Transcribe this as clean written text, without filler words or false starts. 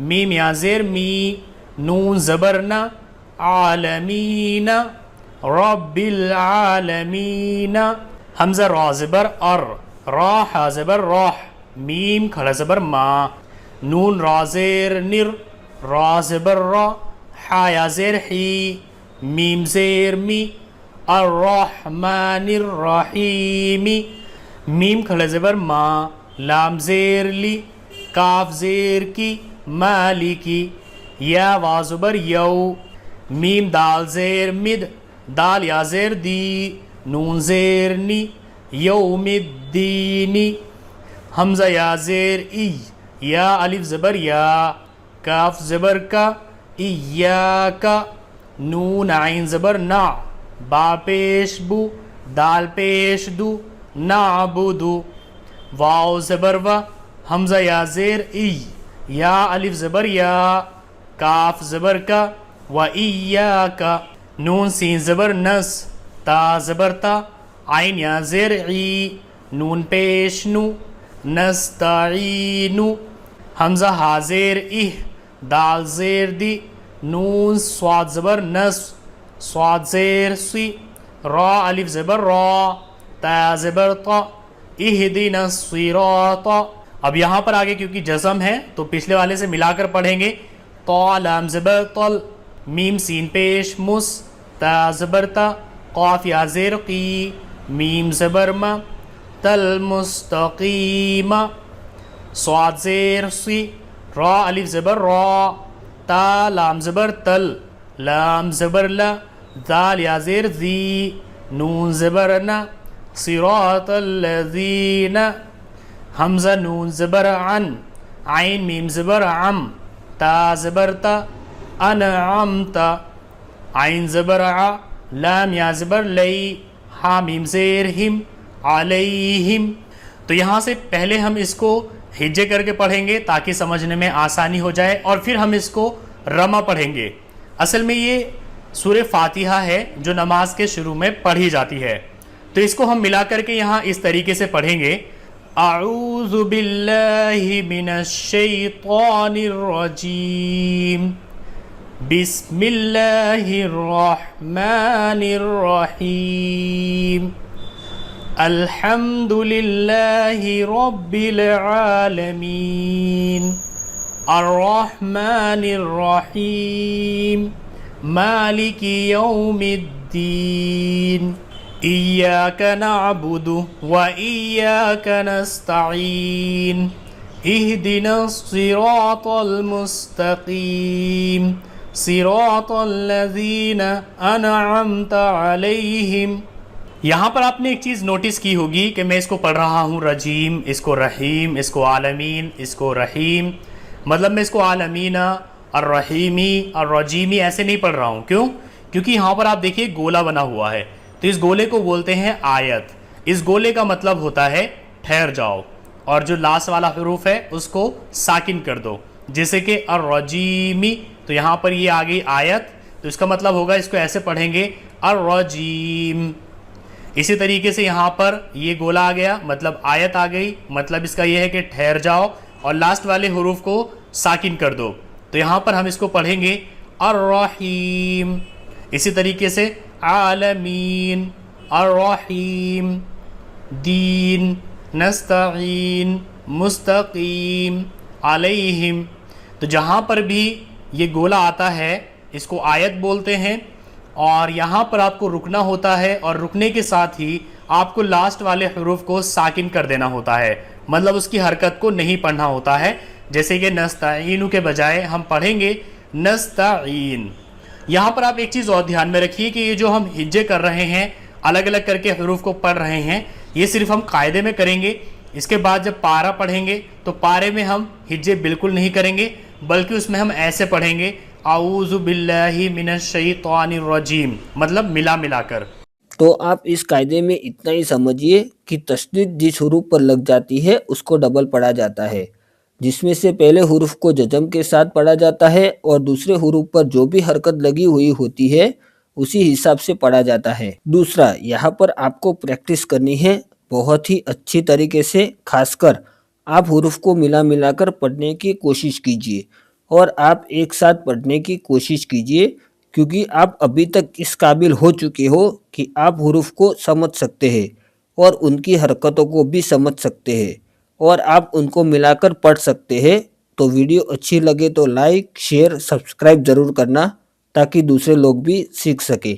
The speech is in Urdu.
میم یا زیر می، نون زبر نا، عالمین، رب العالمین. حمزہ را زبر ار، را ہا زبر راح، میم کھڑا زبر ما، نون را زیر نر، را زبر را، حا یا زیر حی، میم زیر می، الرحمن الرحیم، میم کھڑا زبر ما، لام زیر لی، کاف زیر کی، مالکی، یا وا زبر یو، میم دال زیر مد، دال یا زیر دی، نون زیر نی، یوم الدینی. حمزہ یا زیر ای، یا الف زبر یا، کاف زبر کا، ایاکا، نون عین زبر نا، با پیش بو، دال پیش دو، نعبدو، واو زبر و، حمزہ یا زیر ای، یا الف زبر یا، کاف زبر کا، و ایاکا، نون سین زبر نس، تا زبر تا، عین یا زیر عی، نون پیش نو، نستعینو. حمزہ ہا زیر اہ، دال زیر دی، نون صاد زبر نس، صاد زیر سی، را الف زبر را، تا زبر تا، اہدنا الصراط. اب یہاں پر آگے کیونکہ جزم ہے تو پچھلے والے سے ملا کر پڑھیں گے. طا لام زبر طل، میم سین پیش مس، تا زبر تا، قاف یا زیر قی، میم زبر ما، تل مستقیم، صاد زیر سی، را الف زبر را، تا لام زبر تل، لام زبر لا، دال یا زیر ذی، نون زبر نا، صراط الذین. حمزہ نون زبر عن، عین میم زبر عم، تا زبر تا، انعمت، عین زبر ع، لام یا زبر لی، ہا میم زیر ہم، علیہم. تو یہاں سے پہلے ہم اس کو ہجے کر کے پڑھیں گے تاکہ سمجھنے میں آسانی ہو جائے، اور پھر ہم اس کو رما پڑھیں گے. اصل میں یہ سورہ فاتحہ ہے جو نماز کے شروع میں پڑھی جاتی ہے. تو اس کو ہم ملا کر کے یہاں اس طریقے سے پڑھیں گے. اعوذ باللہ من الشیطان الرجیم، بسم اللہ الرحمن الرحیم، الحمد للہ رب العالمین، الرحمن الرحیم، مالک یوم الدین، ایاک نعبد و ایاک نستعین، اہدنا الصراط المستقیم، صراط الذین انعمت علیہم. یہاں پر آپ نے ایک چیز نوٹس کی ہوگی کہ میں اس کو پڑھ رہا ہوں رجیم، اس کو رحیم، اس کو عالمین، اس کو رحیم. مطلب میں اس کو عالمین، الرحیمی، الرجیمی ایسے نہیں پڑھ رہا ہوں. کیوں؟ کیونکہ یہاں پر آپ دیکھیے گولا بنا ہوا ہے، تو اس گولے کو بولتے ہیں آیت. اس گولے کا مطلب ہوتا ہے ٹھہر جاؤ، اور جو لاسٹ والا حروف ہے اس کو ساکن کر دو، جیسے کہ الرجیمی. تو یہاں پر یہ آ گئی آیت، تو اس کا مطلب ہوگا اس کو ایسے پڑھیں گے الرجیم. اسی طریقے سے یہاں پر یہ گولا آ گیا، مطلب آیت آ گئی، مطلب اس کا یہ ہے کہ ٹھہر جاؤ اور لاسٹ والے حروف کو ساکن کر دو. تو یہاں پر ہم اس کو پڑھیں گے الرحیم. اسی طریقے سے عالمین، الرحیم، دین، نستعین، مستقیم، علیہم. تو جہاں پر بھی یہ گولا آتا ہے اس کو آیت بولتے ہیں، اور یہاں پر آپ کو رکنا ہوتا ہے، اور رکنے کے ساتھ ہی آپ کو لاسٹ والے حروف کو ساکن کر دینا ہوتا ہے، مطلب اس کی حرکت کو نہیں پڑھنا ہوتا ہے. جیسے کہ نستعین کے بجائے ہم پڑھیں گے نستعین. یہاں پر آپ ایک چیز اور دھیان میں رکھیے کہ یہ جو ہم ہجے کر رہے ہیں، الگ الگ کر کے حروف کو پڑھ رہے ہیں، یہ صرف ہم قاعدے میں کریں گے. اس کے بعد جب پارہ پڑھیں گے تو پارے میں ہم ہجے بالکل نہیں کریں گے، بلکہ اس میں ہم ایسے پڑھیں گے اعوذ باللہ من الشیطان الرجیم، مطلب ملا ملا کر. تو آپ اس قاعدے میں اتنا ہی سمجھیے کہ تشدید جس حروف پر لگ جاتی ہے اس کو ڈبل پڑھا جاتا ہے، جس میں سے پہلے حروف کو جزم کے ساتھ پڑھا جاتا ہے اور دوسرے حروف پر جو بھی حرکت لگی ہوئی ہوتی ہے اسی حساب سے پڑھا جاتا ہے. دوسرا، یہاں پر آپ کو پریکٹس کرنی ہے بہت ہی اچھی طریقے سے، خاص کر آپ حروف کو ملا ملا کر پڑھنے کی کوشش کیجیے. اور آپ ایک ساتھ پڑھنے کی کوشش کیجئے، کیونکہ آپ ابھی تک اس قابل ہو چکے ہو کہ آپ حروف کو سمجھ سکتے ہیں اور ان کی حرکتوں کو بھی سمجھ سکتے ہیں اور آپ ان کو ملا کر پڑھ سکتے ہیں۔ تو ویڈیو اچھی لگے تو لائک، شیئر، سبسکرائب ضرور کرنا تاکہ دوسرے لوگ بھی سیکھ سکیں۔